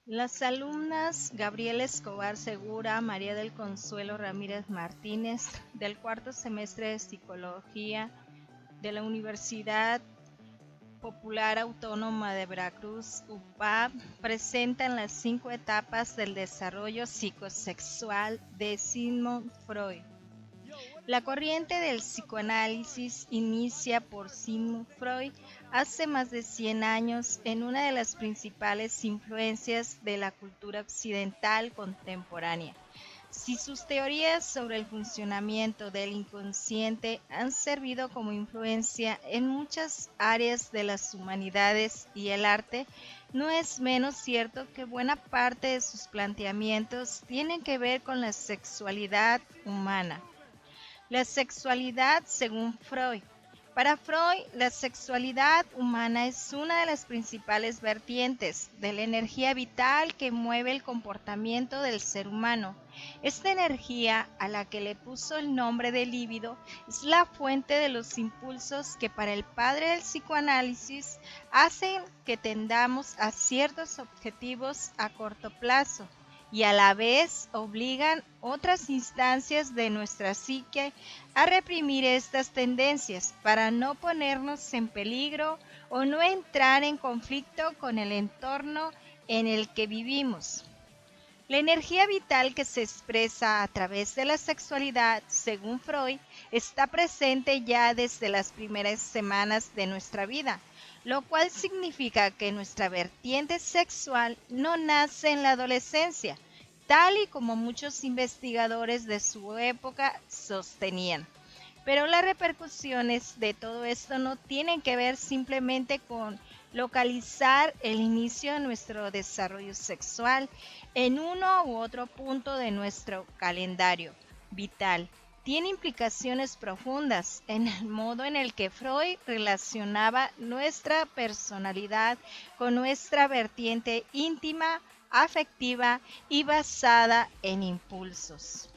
Las alumnas Gabriela Escobar Segura, María del Consuelo Ramírez Martínez, del cuarto semestre de Psicología de la Universidad Popular Autónoma de Veracruz, UPAV, presentan las 5 etapas del desarrollo psicosexual de Sigmund Freud. La corriente del psicoanálisis inicia por Sigmund Freud hace más de 100 años en una de las principales influencias de la cultura occidental contemporánea. Si sus teorías sobre el funcionamiento del inconsciente han servido como influencia en muchas áreas de las humanidades y el arte, no es menos cierto que buena parte de sus planteamientos tienen que ver con la sexualidad humana. La sexualidad según Freud. Para Freud, la sexualidad humana es una de las principales vertientes de la energía vital que mueve el comportamiento del ser humano. Esta energía, a la que le puso el nombre de líbido, es la fuente de los impulsos que para el padre del psicoanálisis hacen que tendamos a ciertos objetivos a corto plazo y a la vez obligan otras instancias de nuestra psique a reprimir estas tendencias para no ponernos en peligro o no entrar en conflicto con el entorno en el que vivimos. La energía vital que se expresa a través de la sexualidad, según Freud, está presente ya desde las primeras semanas de nuestra vida, lo cual significa que nuestra vertiente sexual no nace en la adolescencia, tal y como muchos investigadores de su época sostenían. Pero las repercusiones de todo esto no tienen que ver simplemente con localizar el inicio de nuestro desarrollo sexual en uno u otro punto de nuestro calendario vital. Tiene implicaciones profundas en el modo en el que Freud relacionaba nuestra personalidad con nuestra vertiente íntima, afectiva y basada en impulsos.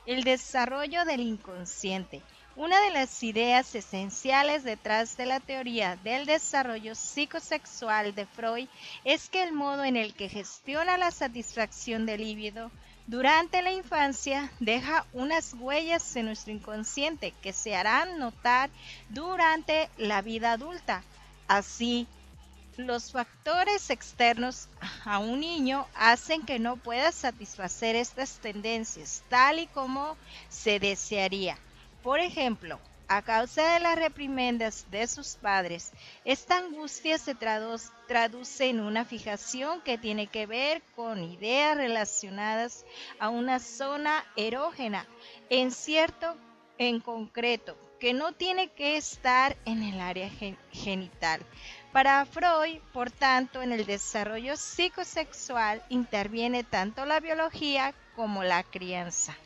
El desarrollo del inconsciente. Una de las ideas esenciales detrás de la teoría del desarrollo psicosexual de Freud es que el modo en el que gestiona la satisfacción del líbido durante la infancia deja unas huellas en nuestro inconsciente que se harán notar durante la vida adulta. Así, los factores externos a un niño hacen que no pueda satisfacer estas tendencias tal y como se desearía. Por ejemplo, a causa de las reprimendas de sus padres, esta angustia se traduce en una fijación que tiene que ver con ideas relacionadas a una zona erógena en concreto, que no tiene que estar en el área genital. Para Freud, por tanto, en el desarrollo psicosexual interviene tanto la biología como la crianza.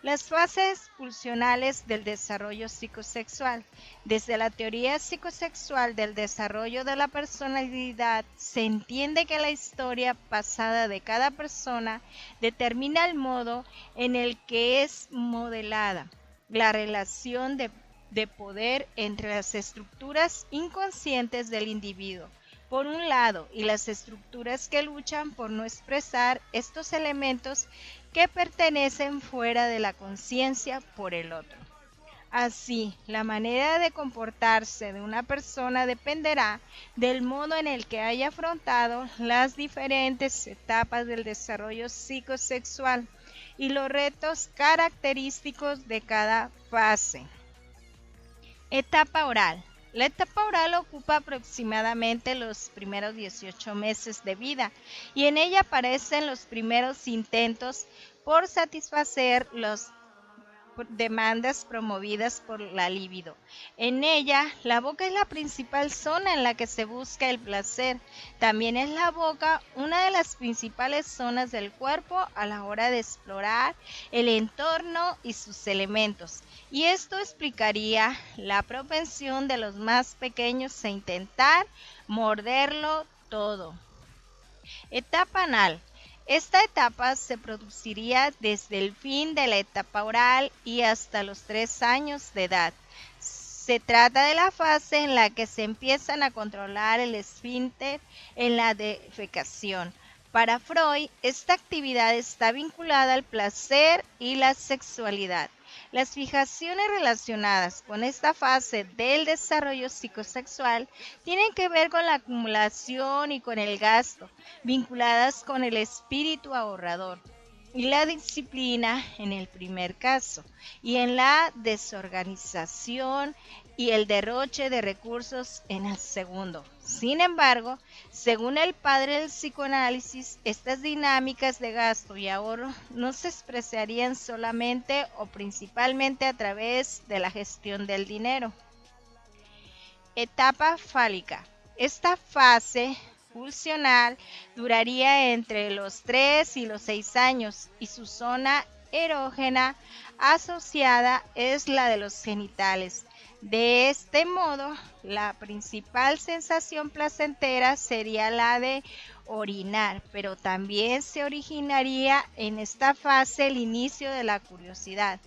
Las fases pulsionales del desarrollo psicosexual. Desde la teoría psicosexual del desarrollo de la personalidad, se entiende que la historia pasada de cada persona determina el modo en el que es modelada la relación de poder entre las estructuras inconscientes del individuo, por un lado, y las estructuras que luchan por no expresar estos elementos que pertenecen fuera de la conciencia, por el otro. Así, la manera de comportarse de una persona dependerá del modo en el que haya afrontado las diferentes etapas del desarrollo psicosexual y los retos característicos de cada fase. Etapa oral. La etapa oral ocupa aproximadamente los primeros 18 meses de vida y en ella aparecen los primeros intentos por satisfacer las demandas promovidas por la libido. En ella, la boca es la principal zona en la que se busca el placer. También es la boca una de las principales zonas del cuerpo a la hora de explorar el entorno y sus elementos. Y esto explicaría la propensión de los más pequeños a intentar morderlo todo. Etapa anal. Esta etapa se produciría desde el fin de la etapa oral y hasta los 3 años de edad. Se trata de la fase en la que se empiezan a controlar el esfínter en la defecación. Para Freud, esta actividad está vinculada al placer y la sexualidad. Las fijaciones relacionadas con esta fase del desarrollo psicosexual tienen que ver con la acumulación y con el gasto, vinculadas con el espíritu ahorrador y la disciplina en el primer caso, y en la desorganización y el derroche de recursos en el segundo. Sin embargo, según el padre del psicoanálisis, estas dinámicas de gasto y ahorro no se expresarían solamente o principalmente a través de la gestión del dinero. Etapa fálica. Esta fase pulsional duraría entre los 3 y los 6 años y su zona erógena asociada es la de los genitales. De este modo, la principal sensación placentera sería la de orinar, pero también se originaría en esta fase el inicio de la curiosidad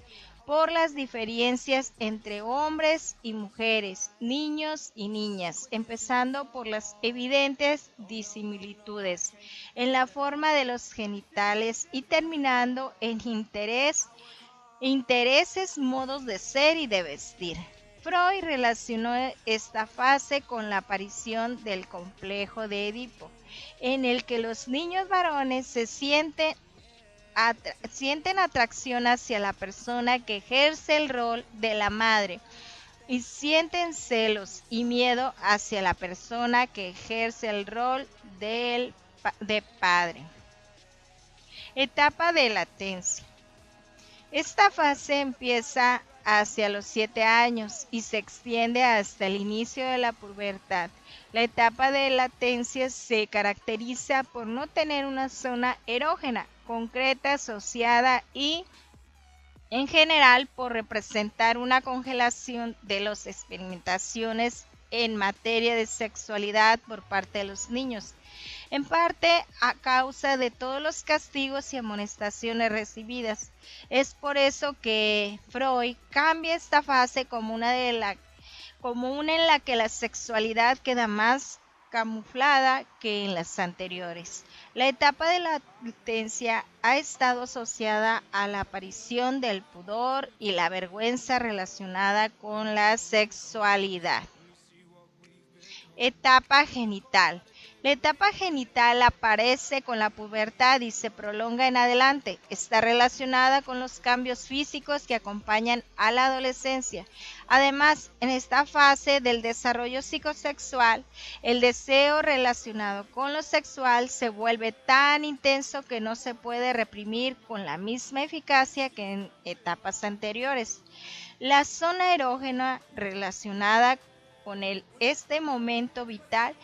por las diferencias entre hombres y mujeres, niños y niñas, empezando por las evidentes disimilitudes en la forma de los genitales y terminando en intereses, modos de ser y de vestir. Freud relacionó esta fase con la aparición del complejo de Edipo, en el que los niños varones se sienten atracción hacia la persona que ejerce el rol de la madre y sienten celos y miedo hacia la persona que ejerce el rol de padre. Etapa de latencia. Esta fase empieza hacia los 7 años y se extiende hasta el inicio de la pubertad. La etapa de latencia se caracteriza por no tener una zona erógena concreta asociada y, en general, por representar una congelación de las experimentaciones en materia de sexualidad por parte de los niños, en parte a causa de todos los castigos y amonestaciones recibidas. Es por eso que Freud cambia esta fase como una en la que la sexualidad queda más camuflada que en las anteriores. La etapa de la latencia ha estado asociada a la aparición del pudor y la vergüenza relacionada con la sexualidad. Etapa genital. La etapa genital aparece con la pubertad y se prolonga en adelante. Está relacionada con los cambios físicos que acompañan a la adolescencia. Además, en esta fase del desarrollo psicosexual, el deseo relacionado con lo sexual se vuelve tan intenso que no se puede reprimir con la misma eficacia que en etapas anteriores. La zona erógena relacionada con este momento vital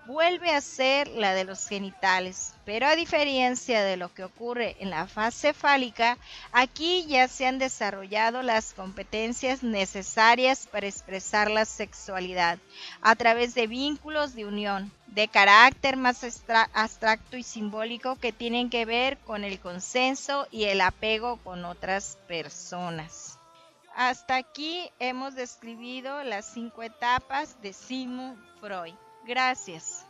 vuelve a ser la de los genitales, pero a diferencia de lo que ocurre en la fase fálica, aquí ya se han desarrollado las competencias necesarias para expresar la sexualidad a través de vínculos de unión, de carácter más abstracto y simbólico que tienen que ver con el consenso y el apego con otras personas. Hasta aquí hemos descrito las 5 etapas de Sigmund Freud. Gracias.